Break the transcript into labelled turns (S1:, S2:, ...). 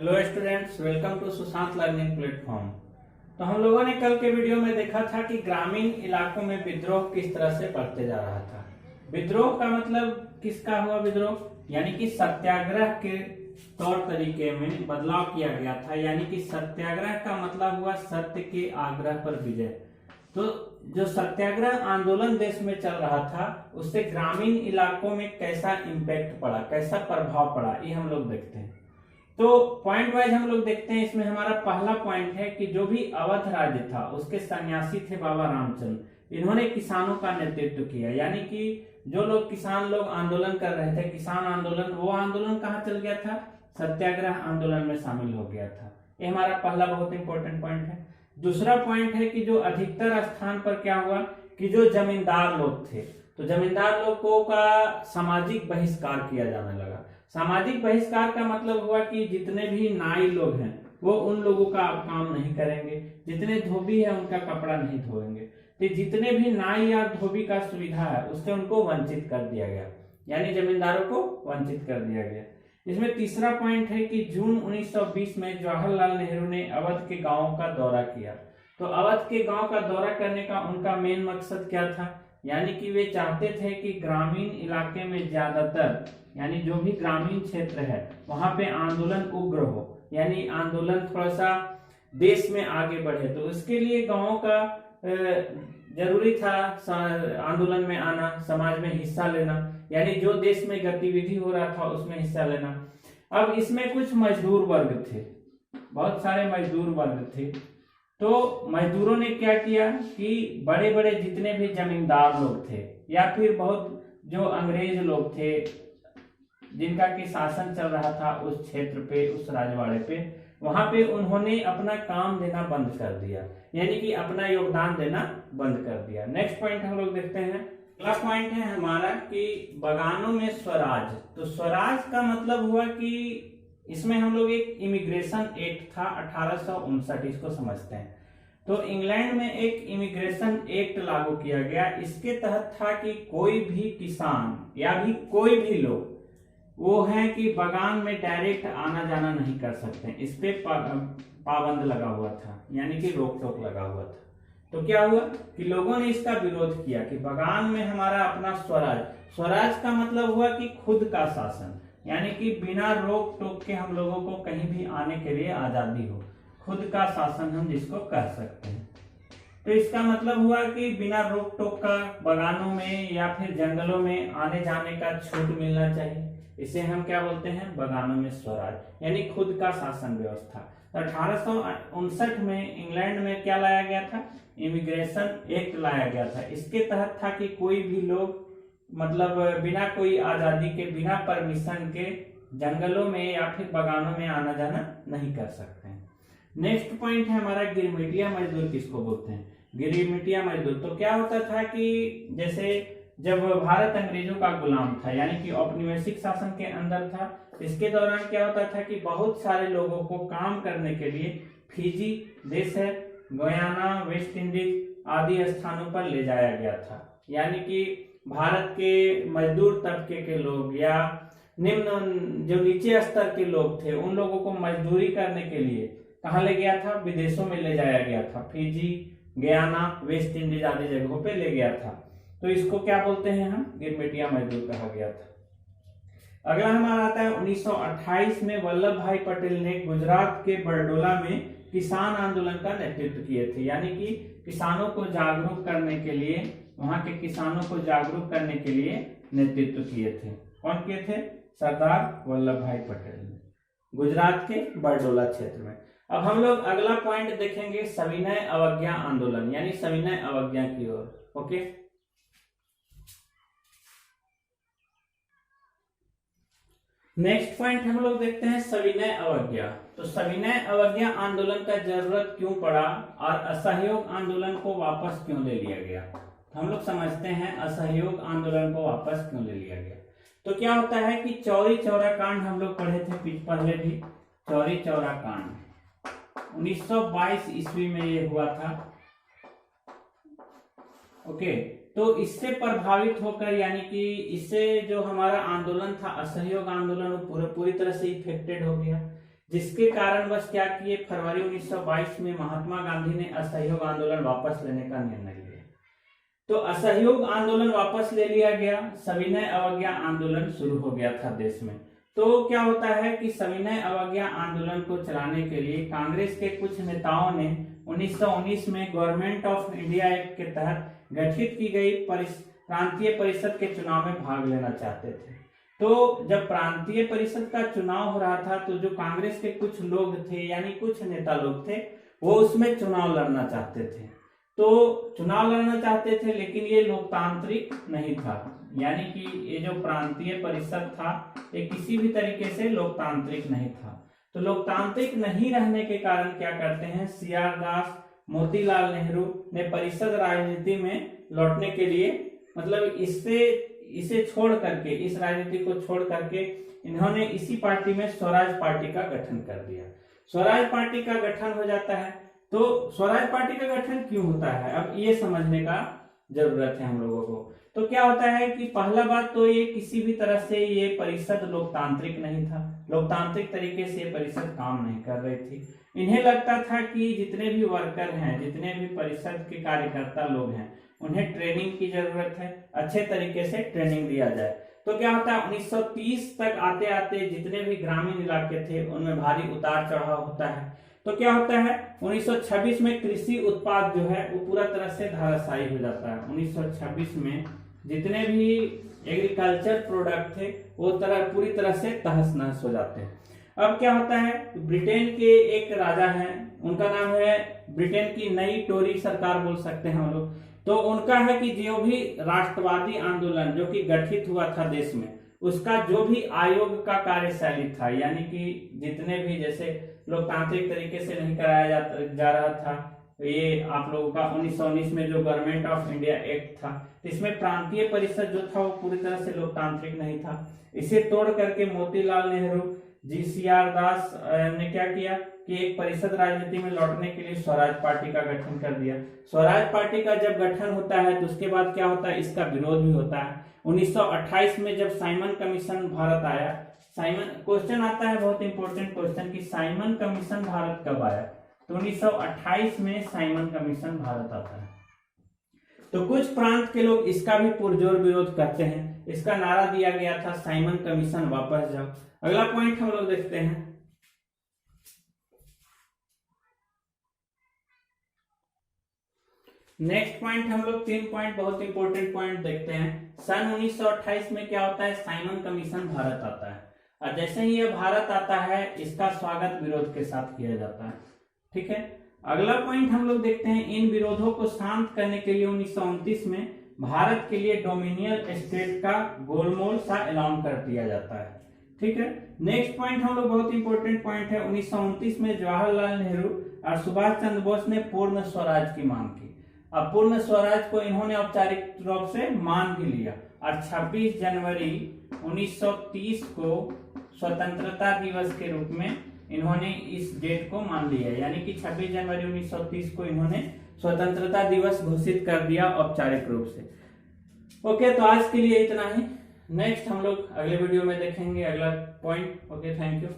S1: Hello students, welcome to Sushant learning platform. तो हम लोगों ने कल के वीडियो में देखा था कि ग्रामीण इलाकों में विद्रोह किस तरह से बढ़ते जा रहा था। विद्रोह का मतलब किसका हुआ विद्रोह, यानी कि सत्याग्रह के तौर तरीके में बदलाव किया गया था। यानी कि सत्याग्रह का मतलब हुआ सत्य के आग्रह पर विजय। तो जो सत्याग्रह आंदोलन देश में चल रहा था उससे ग्रामीण इलाकों में कैसा इम्पैक्ट पड़ा, कैसा प्रभाव पड़ा, ये हम लोग देखते हैं। तो पॉइंट वाइज हम लोग देखते हैं। इसमें हमारा पहला पॉइंट है कि जो भी अवध राज्य था उसके सन्यासी थे बाबा रामचंद्र। इन्होंने किसानों का नेतृत्व किया। यानी कि जो लोग किसान लोग आंदोलन कर रहे थे, किसान आंदोलन, वो आंदोलन कहाँ चल गया था, सत्याग्रह आंदोलन में शामिल हो गया था। ये हमारा पहला बहुत इंपॉर्टेंट पॉइंट है। दूसरा पॉइंट है कि जो अधिकतर स्थान पर क्या हुआ कि जो जमींदार लोग थे, तो जमींदार लोगों का सामाजिक बहिष्कार किया जाने लगा। सामाजिक बहिष्कार का मतलब हुआ कि जितने भी नाई लोग हैं वो उन लोगों का अब काम नहीं करेंगे, जितने धोबी है उनका कपड़ा नहीं धोएंगे। तो जितने भी नाई या धोबी का सुविधा है उससे उनको वंचित कर दिया गया, यानी जमींदारों को वंचित कर दिया गया। इसमें तीसरा पॉइंट है कि जून 1920 में जवाहरलाल नेहरू ने अवध के गांवों का दौरा किया। तो अवध के गांव का दौरा करने का उनका मेन मकसद क्या था, यानी कि वे चाहते थे कि ग्रामीण इलाके में ज्यादातर, यानी जो भी ग्रामीण क्षेत्र है वहां पे आंदोलन उग्र हो, यानी आंदोलन थोड़ा सा देश में आगे बढ़े। तो इसके लिए गांवों का जरूरी था आंदोलन में आना, समाज में हिस्सा लेना, यानी जो देश में गतिविधि हो रहा था उसमें हिस्सा लेना। अब इसमें कुछ मजदूर वर्ग थे, बहुत सारे मजदूर वर्ग थे। तो मजदूरों ने क्या किया कि बड़े बड़े जितने भी जमींदार लोग थे या फिर बहुत जो अंग्रेज लोग थे जिनका की शासन चल रहा था उस क्षेत्र पे, उस राजवाड़े पे, वहां पे उन्होंने अपना काम देना बंद कर दिया, यानी कि अपना योगदान देना बंद कर दिया। नेक्स्ट पॉइंट हम लोग देखते हैं। अगला पॉइंट है हमारा कि बगानों में स्वराज। तो स्वराज का मतलब हुआ कि इसमें हम लोग एक इमिग्रेशन एक्ट था 1859, इसको समझते हैं। तो इंग्लैंड में एक इमिग्रेशन एक्ट लागू किया गया। इसके तहत था कि कोई भी किसान या भी कोई भी लोग वो है कि बगान में डायरेक्ट आना जाना नहीं कर सकते, इस पे पाबंद लगा हुआ था, यानी कि रोक टोक लगा हुआ था। तो क्या हुआ कि लोगों ने इसका विरोध किया कि बगान में हमारा अपना स्वराज। स्वराज का मतलब हुआ कि खुद का शासन, यानी कि बिना रोक टोक के हम लोगों को कहीं भी आने के लिए आजादी हो, खुद का शासन हम जिसको कर सकते हैं। तो इसका मतलब हुआ कि बिना रोक टोक का बगानों में या फिर जंगलों में आने जाने का छूट मिलना चाहिए। इसे हम क्या बोलते हैं, बगानों में स्वराज, यानी खुद का शासन व्यवस्था। 1859 में इंग्लैंड में क्या लाया गया था, इमिग्रेशन एक्ट लाया गया था। इसके तहत था कि कोई भी लोग मतलब बिना कोई आजादी के, बिना परमिशन के जंगलों में या फिर बगानों में आना जाना नहीं कर सकते हैं। नेक्स्ट पॉइंट है हमारा गिरमिटिया मजदूर किसको बोलते हैं, गिरमिटिया मजदूर। तो क्या होता था कि जैसे जब भारत अंग्रेजों का गुलाम था, यानी कि औपनिवेशिक शासन के अंदर था, इसके दौरान क्या होता था कि बहुत सारे लोगों को काम करने के लिए फिजी देश है, गयाना, वेस्ट इंडीज आदि स्थानों पर ले जाया गया था। यानी कि भारत के मजदूर तबके के लोग या निम्न जो नीचे स्तर के लोग थे उन लोगों को मजदूरी करने के लिए कहाँ ले गया था, विदेशों में ले जाया गया था। फिजी, गयाना, वेस्ट इंडीज आदि जगहों पे ले गया था। तो इसको क्या बोलते हैं हम, गिरमिटिया मजदूर कहा गया था। अगला हमारा आता है 1928 में वल्लभ भाई पटेल ने गुजरात के बरडोला में किसान आंदोलन का नेतृत्व किए थे। यानी कि किसानों को जागरूक करने के लिए, वहां के किसानों को जागरूक करने के लिए नेतृत्व किए थे। कौन किए थे, सरदार वल्लभ भाई पटेल ने, गुजरात के बरडोला क्षेत्र में। अब हम लोग अगला पॉइंट देखेंगे, सविनय अवज्ञा आंदोलन, यानी सविनय अवज्ञा की ओर। ओके, नेक्स्ट पॉइंट हम लोग देखते हैं सविनय अवज्ञा। तो सविनय अवज्ञा आंदोलन का जरूरत क्यों पड़ा और असहयोग आंदोलन को वापस क्यों ले लिया गया। तो हम लोग समझते हैं असहयोग आंदोलन को वापस क्यों ले लिया गया। तो क्या होता है कि चौरी चौरा कांड हम लोग पढ़े थे पहले भी, चौरी चौरा कांड 1922 ईस्वी में ये हुआ था। ओके, तो इससे प्रभावित होकर, यानी कि इससे जो हमारा आंदोलन था असहयोग आंदोलन, पूरी तरह से इफेक्टेड हो गया। जिसके कारण बस क्या किए, फरवरी 1922 में महात्मा गांधी ने असहयोग आंदोलन वापस लेने का निर्णय लिया। तो असहयोग आंदोलन वापस ले लिया गया, सविनय अवज्ञा आंदोलन शुरू हो गया था देश में। तो क्या होता है कि सविनय अवज्ञा आंदोलन को चलाने के लिए कांग्रेस के कुछ नेताओं ने 1919 में गवर्नमेंट ऑफ इंडिया एक्ट के तहत गठित की गई प्रांतीय परिषद के चुनाव में भाग लेना चाहते थे। तो जब प्रांतीय परिषद का चुनाव हो रहा था तो जो कांग्रेस के कुछ लोग थे यानी कुछ नेता लोग थे वो उसमें चुनाव लड़ना चाहते थे। तो चुनाव लड़ना चाहते थे लेकिन ये लोकतांत्रिक नहीं था, यानी कि ये जो प्रांतीय परिषद था ये किसी भी तरीके से लोकतांत्रिक नहीं था। तो लोकतांत्रिक नहीं रहने के कारण क्या करते हैं, CR दास, मोतीलाल नेहरू ने परिषद राजनीति में लौटने के लिए मतलब इसे छोड़ करके, इस राजनीति को छोड़ करके इन्होंने इसी पार्टी में स्वराज पार्टी का गठन कर दिया। स्वराज पार्टी का गठन हो जाता है। तो स्वराज पार्टी का गठन क्यों होता है, अब ये समझने का जरूरत है हम लोगों को। तो क्या होता है कि पहला बात तो ये किसी भी तरह से ये परिषद लोकतांत्रिक नहीं था, लोकतांत्रिक तरीके से ये परिषद काम नहीं कर रही थी। इन्हें लगता था कि जितने भी वर्कर हैं, जितने भी परिषद के कार्यकर्ता लोग हैं, उन्हें ट्रेनिंग की जरूरत है, अच्छे तरीके से ट्रेनिंग दिया जाए। तो क्या होता है 1930 तक आते आते जितने भी ग्रामीण इलाके थे उनमें भारी उतार चढ़ाव होता है। तो क्या होता है 1926 में कृषि उत्पाद जो है वो पूरा तरह से धाराशायी हो जाता है। 1926 में जितने भी एग्रीकल्चर प्रोडक्ट थे वो पूरी तरह से तहस नहस हो जाते हैं। अब क्या होता है, ब्रिटेन के एक राजा हैं, उनका नाम है, ब्रिटेन की नई टोरी सरकार बोल सकते हैं हम लोग। तो उनका है कि जो भी राष्ट्रवादी आंदोलन जो कि गठित हुआ था देश में, उसका जो भी आयोग का कार्यशैली था, यानी कि जितने भी जैसे लोकतांत्रिक तरीके से नहीं कराया जा रहा था, ये आप लोगों का 1919 में जो गवर्नमेंट ऑफ इंडिया एक्ट था, इसमें प्रांतीय परिषद जो था वो पूरी तरह से लोकतांत्रिक नहीं था। इसे तोड़ करके मोतीलाल नेहरू, CR दास ने क्या किया कि एक परिषद राजनीति में लौटने के लिए स्वराज पार्टी का गठन कर दिया। स्वराज पार्टी का जब गठन होता है तो उसके बाद क्या होता है, इसका विरोध भी होता है। 1928 में जब साइमन कमीशन भारत आया, क्वेश्चन आता है बहुत इंपॉर्टेंट क्वेश्चन कि साइमन कमीशन भारत कब आया, तो 1928 में साइमन कमीशन भारत आता है। तो कुछ प्रांत के लोग इसका भी पुरजोर विरोध करते हैं। इसका नारा दिया गया था साइमन कमीशन वापस जाओ। अगला पॉइंट हम लोग देखते हैं, नेक्स्ट पॉइंट हम लोग 3 पॉइंट बहुत इंपॉर्टेंट पॉइंट देखते हैं। सन 1928 में क्या होता है, साइमन कमीशन भारत आता है और जैसे ही ये भारत आता है इसका स्वागत विरोध के साथ किया जाता है। ठीक है, अगला पॉइंट हम लोग देखते हैं, इन विरोधों को शांत करने के लिए 1929 में भारत के लिए डोमिनियल स्टेट का गोलमोल सा ऐलान कर दिया जाता है। ठीक है, नेक्स्ट पॉइंट हम लोग बहुत इंपॉर्टेंट पॉइंट है, 1929 में जवाहरलाल नेहरू और सुभाष चंद्र बोस ने पूर्ण स्वराज की मांग की। अब पूर्ण स्वराज को इन्होंने औपचारिक रूप से मान भी लिया और 26 जनवरी 1930 को स्वतंत्रता दिवस के रूप में इन्होंने इस डेट को मान लिया, यानी कि 26 जनवरी 1930 को इन्होंने स्वतंत्रता दिवस घोषित कर दिया औपचारिक रूप से। ओके, तो आज के लिए इतना ही। नेक्स्ट हम लोग अगले वीडियो में देखेंगे अगला पॉइंट। Okay, thank you.